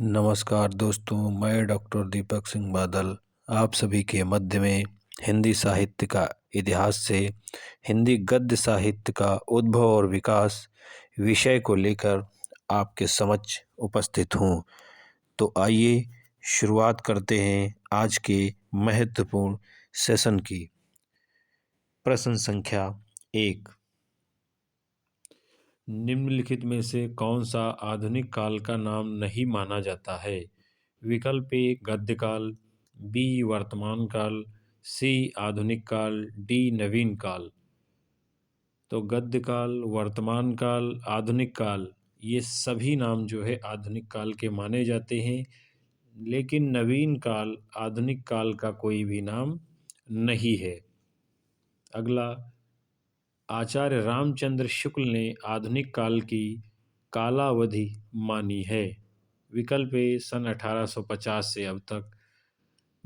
नमस्कार दोस्तों, मैं डॉक्टर दीपक सिंह बादल आप सभी के मध्य में हिंदी साहित्य का इतिहास से हिंदी गद्य साहित्य का उद्भव और विकास विषय को लेकर आपके समक्ष उपस्थित हूँ। तो आइए शुरुआत करते हैं आज के महत्वपूर्ण सेशन की। प्रश्न संख्या 1। निम्नलिखित में से कौन सा आधुनिक काल का नाम नहीं माना जाता है? विकल्प ए गद्य काल, बी वर्तमान काल, सी आधुनिक काल, डी नवीन काल। तो गद्य काल, वर्तमान काल, आधुनिक काल, ये सभी नाम जो है आधुनिक काल के माने जाते हैं, लेकिन नवीन काल आधुनिक काल का कोई भी नाम नहीं है। अगला, आचार्य रामचंद्र शुक्ल ने आधुनिक काल की कालावधि मानी है। विकल्प ए सन 1850 से अब तक,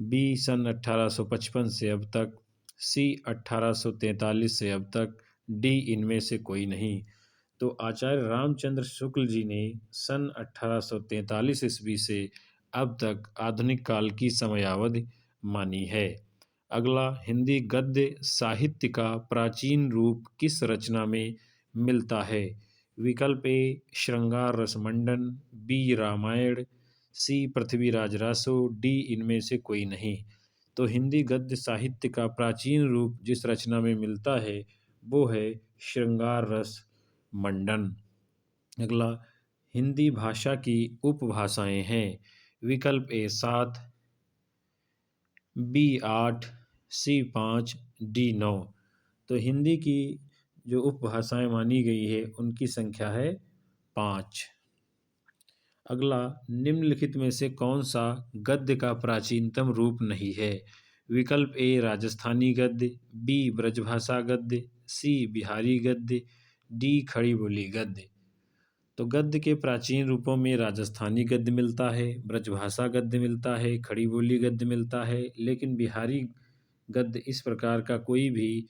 बी सन 1855 से अब तक, सी 1843 से अब तक, डी इनमें से कोई नहीं। तो आचार्य रामचंद्र शुक्ल जी ने सन 1843 ईस्वी से अब तक आधुनिक काल की समयावधि मानी है। अगला, हिंदी गद्य साहित्य का प्राचीन रूप किस रचना में मिलता है? विकल्प ए श्रृंगार रसमंडन, बी रामायण, सी पृथ्वीराज रासो, डी इनमें से कोई नहीं। तो हिंदी गद्य साहित्य का प्राचीन रूप जिस रचना में मिलता है वो है श्रृंगार रस मंडन। अगला, हिंदी भाषा की उपभाषाएं हैं। विकल्प ए 7, बी 8, सी 5, डी 9। तो हिंदी की जो उपभाषाएं मानी गई है उनकी संख्या है 5। अगला, निम्नलिखित में से कौन सा गद्य का प्राचीनतम रूप नहीं है? विकल्प ए राजस्थानी गद्य, बी ब्रजभाषा गद्य, सी बिहारी गद्य, डी खड़ी बोली गद्य। तो गद्य के प्राचीन रूपों में राजस्थानी गद्य मिलता है, ब्रजभाषा गद्य मिलता है, खड़ी बोली गद्य मिलता है, लेकिन बिहारी गद्य इस प्रकार का कोई भी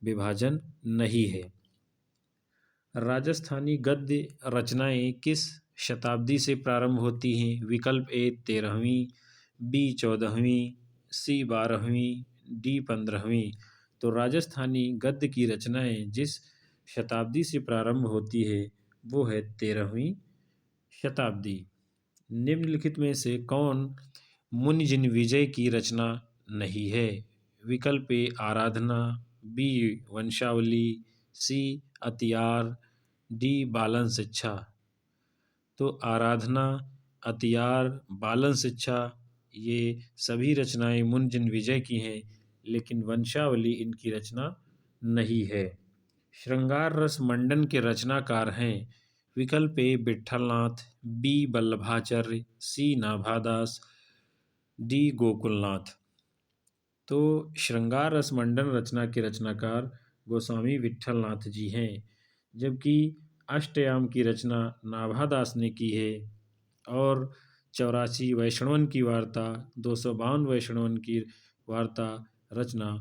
विभाजन नहीं है। राजस्थानी गद्य रचनाएं किस शताब्दी से प्रारंभ होती हैं? विकल्प ए 13वीं, बी 14वीं, सी 12वीं, डी 15वीं। तो राजस्थानी गद्य की रचनाएं जिस शताब्दी से प्रारंभ होती है वो है 13वीं शताब्दी। निम्नलिखित में से कौन मुनिजिन विजय की रचना नहीं है? विकल्प ए आराधना, बी वंशावली, सी अतियार, डी बालन शिक्षा। तो आराधना, अतियार, बालन शिक्षा ये सभी रचनाएं मुनिजिन विजय की हैं, लेकिन वंशावली इनकी रचना नहीं है। श्रृंगार रस मंडन के रचनाकार हैं। विकल्प ए विट्ठलनाथ, बी वल्लभाचार्य, सी नाभादास, डी गोकुलनाथ। तो श्रृंगार रस मंडन रचना के रचनाकार गोस्वामी विट्ठलनाथ जी हैं, जबकि अष्टयाम की रचना नाभादास ने की है और 84 वैष्णवन की वार्ता, 252 वैष्णवन की वार्ता रचना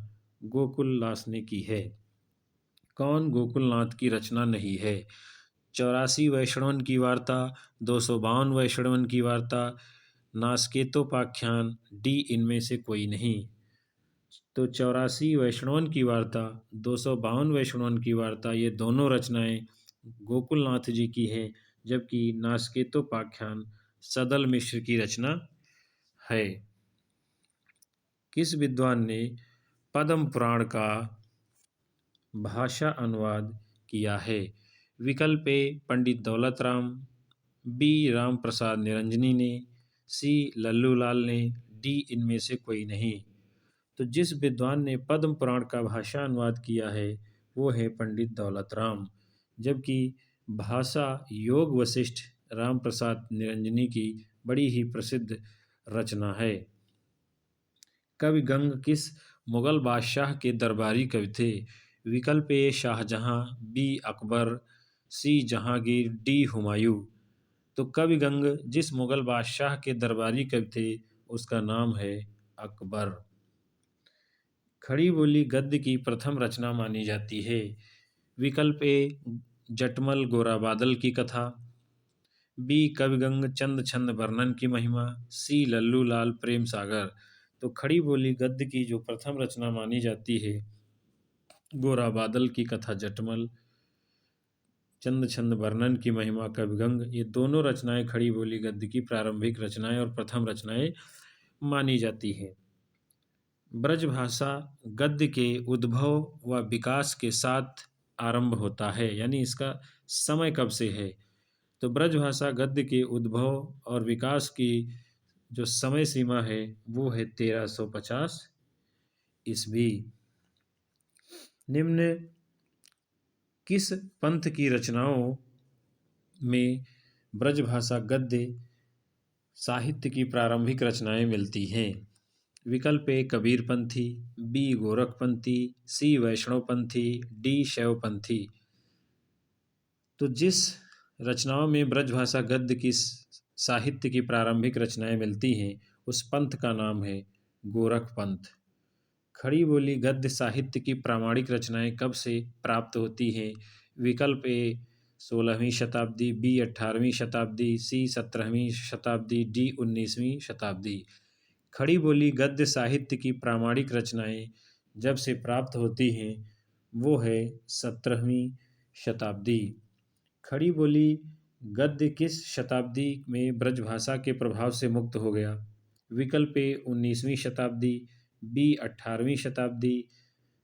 गोकुलदास ने की है। कौन गोकुलनाथ की रचना नहीं है? 84 वैष्णवन की वार्ता, 252 वैष्णवन की वार्ता, नासकेतोपाख्यान, डी इनमें से कोई नहीं। तो 84 वैष्णवन की वार्ता, 252 वैष्णवन की वार्ता ये दोनों रचनाएं गोकुलनाथ जी की हैं, जबकि नासकेतोपाख्यान सदल मिश्र की रचना है। किस विद्वान ने पद्म पुराण का भाषा अनुवाद किया है? विकल्प ए पंडित दौलत राम, बी राम प्रसाद निरंजनी ने, सी लल्लू लाल ने, डी इनमें से कोई नहीं। तो जिस विद्वान ने पद्म पुराण का भाषा अनुवाद किया है वो है पंडित दौलत राम, जबकि भाषा योग वशिष्ठ राम प्रसाद निरंजनी की बड़ी ही प्रसिद्ध रचना है। कवि गंग किस मुगल बादशाह के दरबारी कवि थे? विकल्प ए शाहजहां, बी अकबर, सी जहांगीर, डी हुमायूं। तो कवि गंग जिस मुगल बादशाह के दरबारी कवि थे उसका नाम है अकबर। खड़ी बोली गद्य की प्रथम रचना मानी जाती है। विकल्प ए जटमल गोरा बादल की कथा, बी कविगंग चंद छंद वर्णन की महिमा, सी लल्लू लाल प्रेम सागर। तो खड़ी बोली गद्य की जो प्रथम रचना मानी जाती है, गोरा बादल की कथा जटमल, चंद छंद वर्णन की महिमा कविगंग, ये दोनों रचनाएं खड़ी बोली गद्य की प्रारंभिक रचनाएं और प्रथम रचनाएं मानी जाती हैं। ब्रजभाषा गद्य के उद्भव व विकास के साथ आरंभ होता है, यानी इसका समय कब से है। तो ब्रजभाषा गद्य के उद्भव और विकास की जो समय सीमा है वो है 1350 ईस्वी। निम्न किस पंथ की रचनाओं में ब्रजभाषा गद्य साहित्य की प्रारंभिक रचनाएं मिलती हैं? विकल्प ए कबीरपंथी, बी गोरखपंथी, सी वैष्णवपंथी, डी शैवपंथी। तो जिस रचनाओं में ब्रजभाषा गद्य की साहित्य की प्रारंभिक रचनाएं मिलती हैं उस पंथ का नाम है गोरख पंथ। खड़ी बोली गद्य साहित्य की प्रामाणिक रचनाएं कब से प्राप्त होती हैं? विकल्प ए 16वीं शताब्दी, बी 18वीं शताब्दी, सी 17वीं शताब्दी, डी 19वीं शताब्दी। खड़ी बोली गद्य साहित्य की प्रामाणिक रचनाएं जब से प्राप्त होती हैं वो है 17वीं शताब्दी। खड़ी बोली गद्य किस शताब्दी में ब्रजभाषा के प्रभाव से मुक्त हो गया? विकल्प ए 19वीं शताब्दी, बी 18वीं शताब्दी,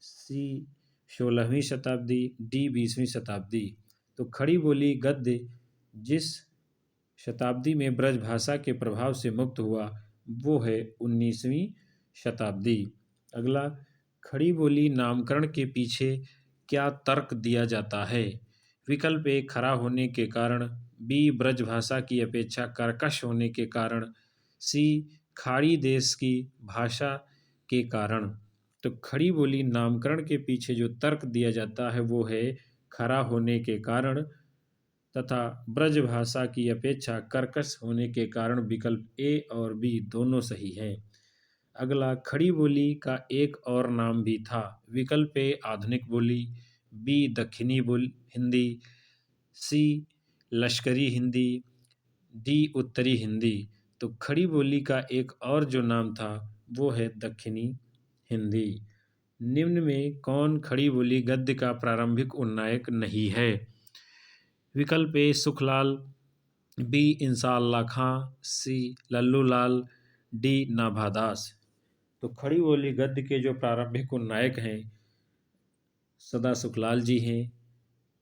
सी 16वीं शताब्दी, डी 20वीं शताब्दी। तो खड़ी बोली गद्य जिस शताब्दी में ब्रजभाषा के प्रभाव से मुक्त हुआ वो है 19वीं शताब्दी। अगला, खड़ी बोली नामकरण के पीछे क्या तर्क दिया जाता है? विकल्प ए खरा होने के कारण, बी ब्रजभाषा की अपेक्षा कर्कश होने के कारण, सी खाड़ी देश की भाषा के कारण। तो खड़ी बोली नामकरण के पीछे जो तर्क दिया जाता है वो है खरा होने के कारण तथा ब्रजभाषा की अपेक्षा कर्कश होने के कारण। विकल्प ए और बी दोनों सही हैं। अगला, खड़ी बोली का एक और नाम भी था। विकल्प ए आधुनिक बोली, बी दक्षिणी हिंदी, सी लश्करी हिंदी, डी उत्तरी हिंदी। तो खड़ी बोली का एक और जो नाम था वो है दक्षिणी हिंदी। निम्न में कौन खड़ी बोली गद्य का प्रारंभिक उन्नायक नहीं है? विकल्प ए सुखलाल, बी इंसाअल्लाह खां, सी लल्लू लाल, डी नाभादास। तो खड़ी बोली गद्य के जो प्रारंभिक उन्नायक हैं सदा सुखलाल जी हैं,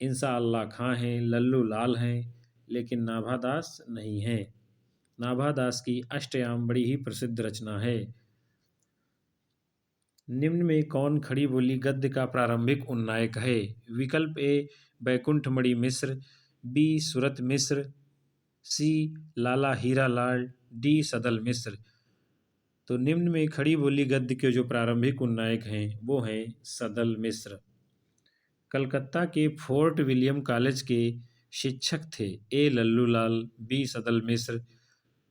इंसाअल्लाह खां हैं, लल्लू लाल हैं, लेकिन नाभादास नहीं हैं। नाभादास की अष्टयाम बड़ी ही प्रसिद्ध रचना है। निम्न में कौन खड़ी बोली गद्य का प्रारंभिक उन्नायक है? विकल्प ए बैकुंठमणि मिश्र, बी सुरत मिश्र, सी लाला हीरा लाल, डी सदल मिश्र। तो निम्न में खड़ी बोली गद्य के जो प्रारंभिक उन्नायक हैं वो हैं सदल मिश्र। कलकत्ता के फोर्ट विलियम कॉलेज के शिक्षक थे A Lallu Lal, B Sadal Mishra,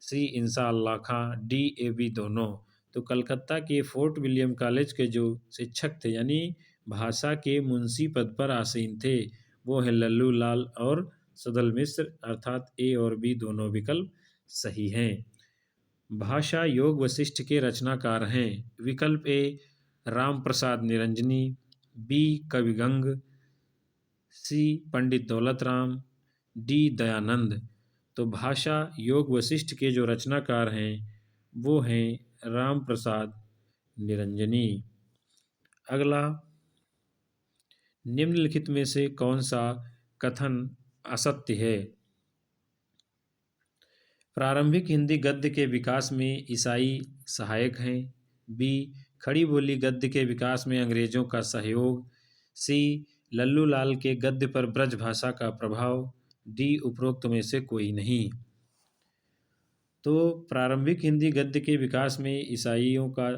C Inshallah Khan, D A B दोनों। तो कलकत्ता के फोर्ट विलियम कॉलेज के जो शिक्षक थे यानी भाषा के मुंशी पद पर आसीन थे वो है लल्लू लाल और सदल मिश्र, अर्थात ए और बी दोनों विकल्प सही हैं। भाषा योग वशिष्ठ के रचनाकार हैं। विकल्प ए राम प्रसाद निरंजनी, बी कविगंग, सी पंडित दौलत राम, डी दयानंद। तो भाषा योग वशिष्ठ के जो रचनाकार हैं वो हैं राम प्रसाद निरंजनी। अगला, निम्नलिखित में से कौन सा कथन असत्य है? प्रारंभिक हिंदी गद्य के विकास में ईसाई सहायक हैं, बी खड़ी बोली गद्य के विकास में अंग्रेजों का सहयोग, सी लल्लू लाल के गद्य पर ब्रज भाषा का प्रभाव, डी उपरोक्त में से कोई नहीं। तो प्रारंभिक हिंदी गद्य के विकास में ईसाइयों का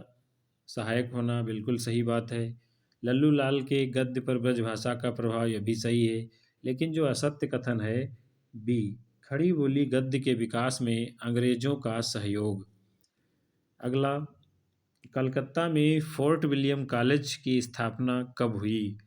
सहायक होना बिल्कुल सही बात है। लल्लू लाल के गद्य पर ब्रजभाषा का प्रभाव यह भी सही है, लेकिन जो असत्य कथन है बी खड़ी बोली गद्य के विकास में अंग्रेजों का सहयोग। अगला, कलकत्ता में फोर्ट विलियम कॉलेज की स्थापना कब हुई?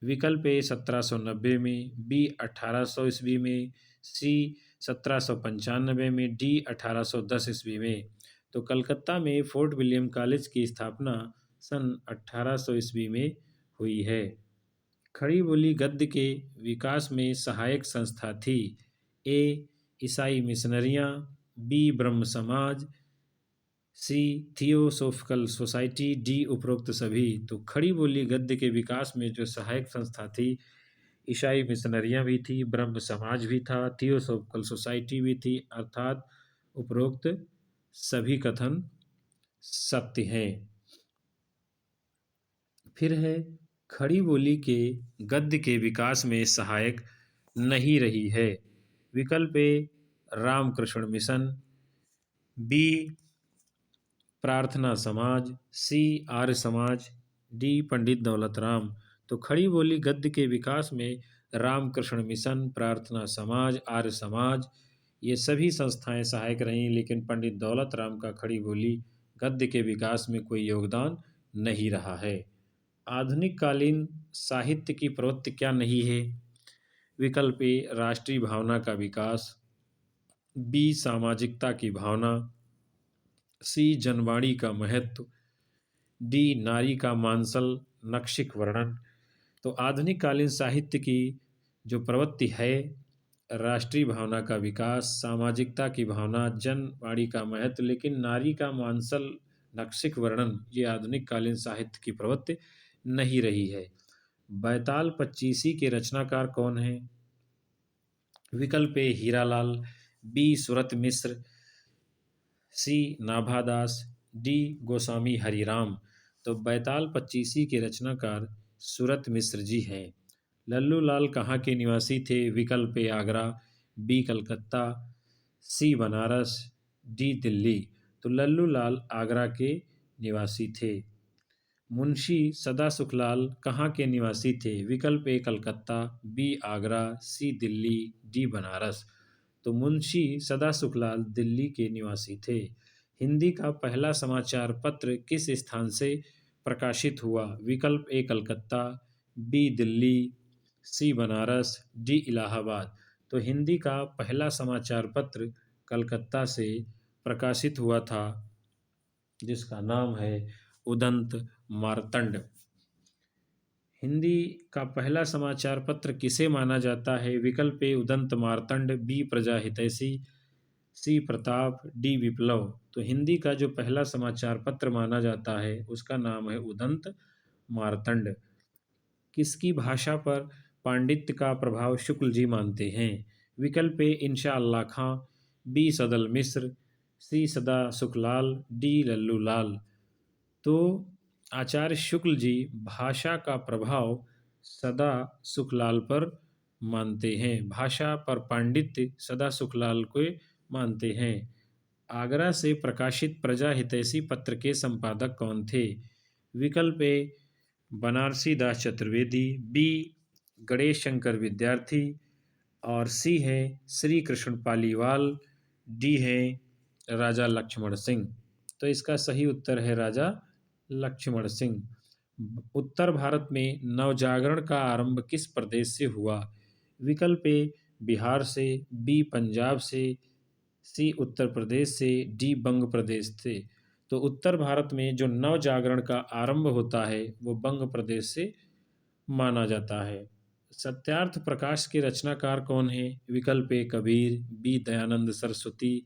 विकल्प ए 1790 में, बी 1800 ईस्वी में, सी 1795 में, डी 1810 ईस्वी में। तो कलकत्ता में फोर्ट विलियम कॉलेज की स्थापना सन 1800 ईस्वी में हुई है। खड़ी बोली गद्य के विकास में सहायक संस्था थी। ए ईसाई मिशनरियाँ, बी ब्रह्म समाज, सी थियोसोफिकल सोसाइटी, डी उपरोक्त सभी। तो खड़ी बोली गद्य के विकास में जो सहायक संस्था थी, ईसाई मिशनरियाँ भी थी, ब्रह्म समाज भी था, थियोसोफिकल सोसाइटी भी थी, अर्थात उपरोक्त सभी कथन सत्य हैं। फिर है खड़ी बोली के गद्य के विकास में सहायक नहीं रही है। विकल्प ए रामकृष्ण मिशन, बी प्रार्थना समाज, सी आर्य समाज, डी पंडित दौलत राम। तो खड़ी बोली गद्य के विकास में रामकृष्ण मिशन, प्रार्थना समाज, आर्य समाज ये सभी संस्थाएं सहायक रहीं, लेकिन पंडित दौलत राम का खड़ी बोली गद्य के विकास में कोई योगदान नहीं रहा है। आधुनिक कालीन साहित्य की प्रवृत्ति क्या नहीं है? विकल्प ए राष्ट्रीय भावना का विकास, बी सामाजिकता की भावना, सी जनवाणी का महत्व, डी नारी का मानसल नक्शिक वर्णन। तो आधुनिक कालीन साहित्य की जो प्रवृत्ति है, राष्ट्रीय भावना का विकास, सामाजिकता की भावना, जनवाणी का महत्व, लेकिन नारी का मानसल नक्शिक वर्णन, ये आधुनिक कालीन साहित्य की प्रवृत्ति नहीं रही है। बैताल पच्चीसी के रचनाकार कौन हैं? विकल्प ए हीरालाल, बी सूरत मिश्र, सी नाभादास, डी गोस्वामी हरिराम। तो बैताल पच्चीसी के रचनाकार सूरत मिश्र जी हैं। लल्लू लाल कहाँ के निवासी थे? विकल्प ए आगरा, बी कलकत्ता, सी बनारस, डी दिल्ली। तो लल्लू लाल आगरा के निवासी थे। मुंशी सदा सुखलाल कहाँ के निवासी थे? विकल्प ए कलकत्ता, बी आगरा, सी दिल्ली, डी बनारस। तो मुंशी सदा सुखलाल दिल्ली के निवासी थे। हिंदी का पहला समाचार पत्र किस स्थान से प्रकाशित हुआ? विकल्प ए कलकत्ता, बी दिल्ली, सी बनारस, डी इलाहाबाद। तो हिंदी का पहला समाचार पत्र कलकत्ता से प्रकाशित हुआ था, जिसका नाम है उदंत मार्तंड। हिंदी का पहला समाचार पत्र किसे माना जाता है? विकल्प ए उदंत मार्तंड, बी प्रजा हितैषी, सी प्रताप, डी विप्लव। तो हिंदी का जो पहला समाचार पत्र माना जाता है उसका नाम है उदंत मार्तंड। किसकी भाषा पर पांडित्य का प्रभाव शुक्ल जी मानते हैं? विकल्प ए इंशा अल्लाह खां, बी सदल मिश्र, सी सदा सुखलाल, डी लल्लू लाल। तो आचार्य शुक्ल जी भाषा का प्रभाव सदा सुखलाल पर मानते हैं। भाषा पर पांडित्य सदा सुखलाल को मानते हैं। आगरा से प्रकाशित प्रजा हितैषी पत्र के संपादक कौन थे? विकल्प ए बनारसी दास चतुर्वेदी, बी गणेश शंकर विद्यार्थी, और सी है श्री कृष्ण पालीवाल, डी है राजा लक्ष्मण सिंह। तो इसका सही उत्तर है राजा लक्ष्मण सिंह। उत्तर भारत में नवजागरण का आरंभ किस प्रदेश से हुआ? विकल्प ए बिहार से, बी पंजाब से, सी उत्तर प्रदेश से, डी बंग प्रदेश से। तो उत्तर भारत में जो नवजागरण का आरंभ होता है वो बंग प्रदेश से माना जाता है। सत्यार्थ प्रकाश के रचनाकार कौन है? विकल्प ए कबीर, बी दयानंद सरस्वती,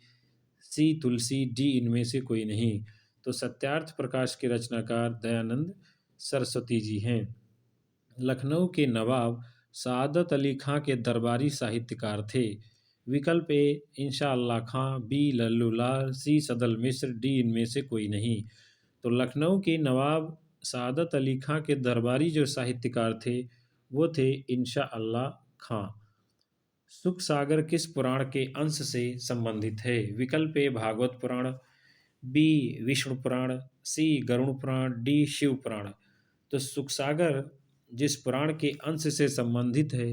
सी तुलसी, डी इनमें से कोई नहीं। तो सत्यार्थ प्रकाश के रचनाकार दयानंद सरस्वती जी हैं। लखनऊ के नवाब सआदत अली खां के दरबारी साहित्यकार थे। विकल्प ए इंशा अल्लाह खां, बी लल्लू लाल, सी सदल मिश्र, डी इनमें से कोई नहीं। तो लखनऊ के नवाब सआदत अली खां के दरबारी जो साहित्यकार थे वो थे इंशा अल्लाह खां। सुख सागर किस पुराण के अंश से संबंधित है? विकल्प ए भागवत पुराण, बी विष्णु पुराण, सी गरुड़ पुराण, डी शिव पुराण। तो सुख सागर जिस पुराण के अंश से संबंधित है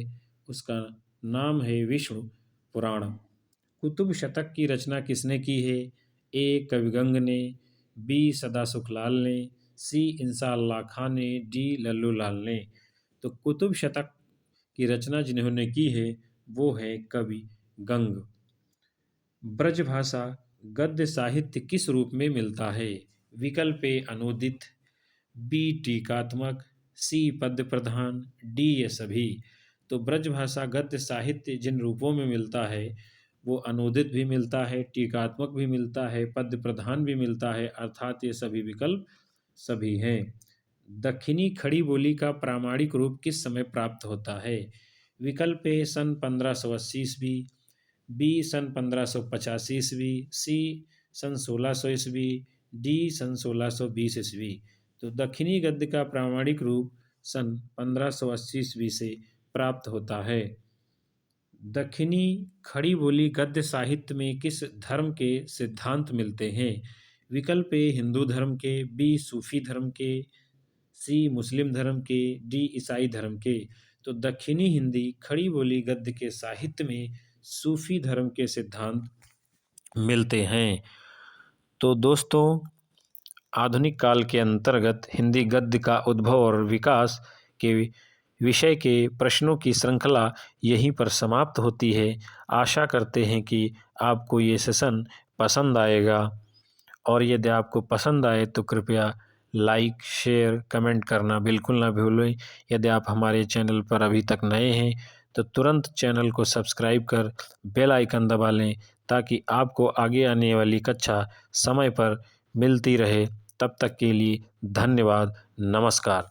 उसका नाम है विष्णु पुराण। कुतुब शतक की रचना किसने की है? ए कविगंग ने, बी सदा सुखलाल ने, सी इंसा अल्लाह खां ने, डी लल्लू लाल ने। तो कुतुब शतक की रचना जिन्होंने की है वो है कवि गंग। ब्रजभाषा गद्य साहित्य किस रूप में मिलता है? विकल्प ए अनूदित, बी टीकात्मक, सी पद्य प्रधान, डी ये सभी। तो ब्रजभाषा गद्य साहित्य जिन रूपों में मिलता है वो अनूदित भी मिलता है, टीकात्मक भी मिलता है, पद्य प्रधान भी मिलता है, अर्थात ये सभी विकल्प सभी हैं। दक्षिणी खड़ी बोली का प्रामाणिक रूप किस समय प्राप्त होता है? विकल्प ए सन 1580 ईस्वी, बी सन 1585 ईस्वी, सी सन 1600 ईस्वी, डी सन 1620 ईस्वी। तो दक्षिणी गद्य का प्रामाणिक रूप सन 1580 ईस्वी से प्राप्त होता है। दक्षिणी खड़ी बोली गद्य साहित्य में किस धर्म के सिद्धांत मिलते हैं? विकल्प ए हिंदू धर्म के, बी सूफी धर्म के, सी मुस्लिम धर्म के, डी ईसाई धर्म के। तो दक्षिणी हिंदी खड़ी बोली गद्य के साहित्य में सूफी धर्म के सिद्धांत मिलते हैं। तो दोस्तों, आधुनिक काल के अंतर्गत हिंदी गद्य का उद्भव और विकास के विषय के प्रश्नों की श्रृंखला यहीं पर समाप्त होती है। आशा करते हैं कि आपको ये सेशन पसंद आएगा, और यदि आपको पसंद आए तो कृपया लाइक, शेयर, कमेंट करना बिल्कुल ना भूलें। यदि आप हमारे चैनल पर अभी तक नए हैं तो तुरंत चैनल को सब्सक्राइब कर बेल आइकन दबा लें, ताकि आपको आगे आने वाली कक्षा समय पर मिलती रहे। तब तक के लिए धन्यवाद। नमस्कार।